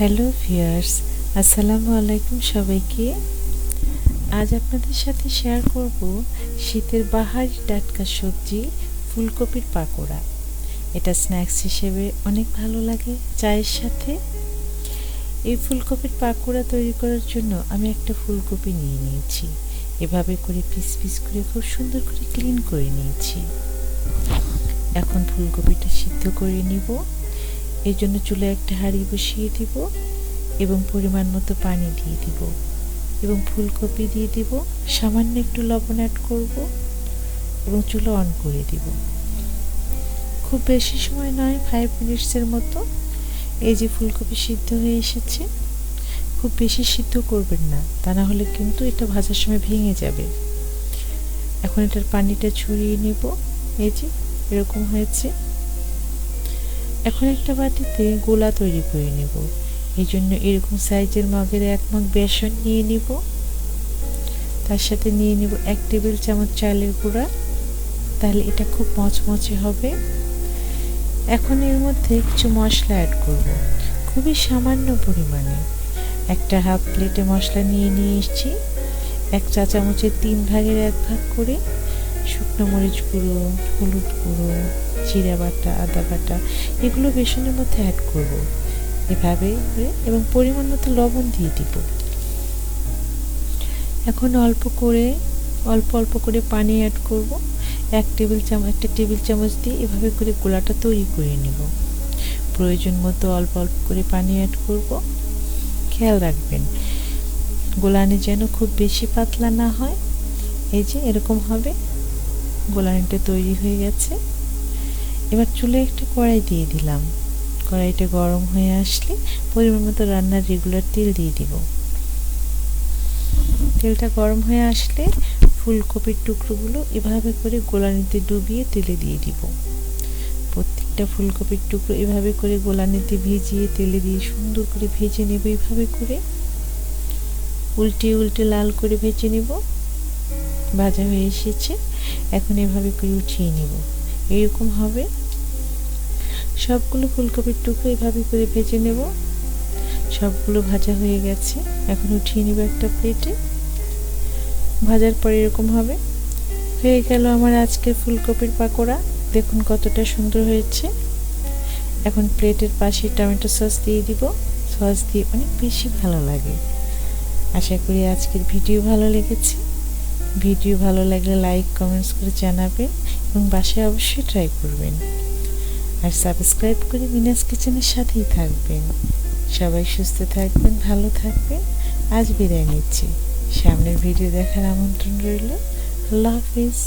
Hello viewers, আসসালামু আলাইকুম সবাইকে। আজ আপনাদের সাথে শেয়ার করব শীতের বাহারি টাটকা সবজি ফুলকপির পাকোড়া। এটা স্ন্যাক্স হিসেবে অনেক ভালো লাগে চায়ের সাথে। এই ফুলকপির পাকোড়া তৈরি করার জন্য আমি একটা ফুলকপি নিয়ে নিয়েছি। এভাবে করে পিস পিস করে খুব সুন্দর করে ক্লিন করে নিয়েছি। এখন ফুলকপিটা সিদ্ধ করে নিব। এই জন্য চুলায় একটা হাঁড়ি বসিয়ে দিব এবং পরিমাণ মতো পানি দিয়ে দিব এবং ফুলকপি দিয়ে দিব। সামান্য একটু লবণ অ্যাড করব এবং চুলা অন করে দিব। খুব বেশি সময় নয়, 5 মিনিটসের মতো। এই যে ফুলকপি সিদ্ধ হয়ে এসেছে। খুব বেশি সিদ্ধ করবেন না, তা না হলে কিন্তু এটা ভাজার সময় ভেঙে যাবে। এখন এটার পানিটা ছড়িয়ে নেব। এই যে এরকম হয়েছে। এখন একটা বাটিতে গোলা তৈরি করে নেব। এই জন্য এরকম সাইজের মগের 1 মগ বেসন নিয়ে নিব। তার সাথে নিয়ে নিব 1 টেবিল চামচ চালের গুঁড়া, তাহলে এটা খুব মচমচে হবে। এখন এর মধ্যে কিছু মশলা অ্যাড করব, খুবই সামান্য পরিমাণে। একটা হাফ প্লেটে মশলা নিয়ে এসেছি। 1 চা চামচের 3 ভাগের 1 ভাগ করে শুকনো মরিচ গুঁড়ো, হলুদ গুঁড়ো, জিরা বাটা, আদা বাটা এগুলো বেসনের মধ্যে অ্যাড করব এভাবে করে, এবং পরিমাণ মতো লবণ দিয়ে দিব। এখন অল্প অল্প করে পানি অ্যাড করব। একটা টেবিল চামচ দিয়ে এভাবে করে গোলাটা তৈরি করে নেব। প্রয়োজন মতো অল্প করে পানি অ্যাড করব। খেয়াল রাখবেন গোলানি যেন খুব বেশি পাতলা না হয়। এই যে এরকম হবে। গোলানিটা তৈরি হয়ে গেছে। এবার চুলায় একটা কড়াই দিয়ে দিলাম। কড়াইটা গরম হয়ে আসলে পরিমাণ মতো রান্নার রেগুলার তেল দিয়ে দিব। তেলটা গরম হয়ে আসলে ফুলকপির টুকরোগুলো এভাবে করে গোলানিতে ডুবিয়ে তেলে দিয়ে দিব। প্রত্যেকটা ফুলকপির টুকরো এভাবে করে গোলানিতে ভিজিয়ে তেলে দিয়ে সুন্দর করে ভেজে নেব। এভাবে করে উল্টে লাল করে ভেজে নেব। ভাজা হয়ে এসেছে। এখন এভাবে করে উঠিয়ে নেব। এরকম হবে। সবগুলো ফুলকপির টুকরো এভাবে করে ভেজে নেব। সবগুলো ভাজা হয়ে গেছে। এখন উঠিয়ে নেব একটা প্লেটে। ভাজার পরে এরকম হবে। হয়ে গেল আমার আজকের ফুলকপির পাকোড়া। দেখুন কতটা সুন্দর হয়েছে। এখন প্লেটের পাশে টমেটো সস দিয়ে দিব। সস দিয়ে অনেক বেশি ভালো লাগে। আশা করি আজকের ভিডিও ভালো লেগেছে। ভিডিও ভালো লাগলে লাইক কমেন্টস করে জানাবেন এবং বাসায় অবশ্যই ট্রাই করবেন। আর সাবস্ক্রাইব করে মিনাস কিচেনের সাথেই থাকবেন। সবাই সুস্থ থাকবেন, ভালো থাকবেন। আজ বিদায় নিচ্ছি। সামনের ভিডিও দেখার আমন্ত্রণ রইল। আল্লাহ হাফিজ।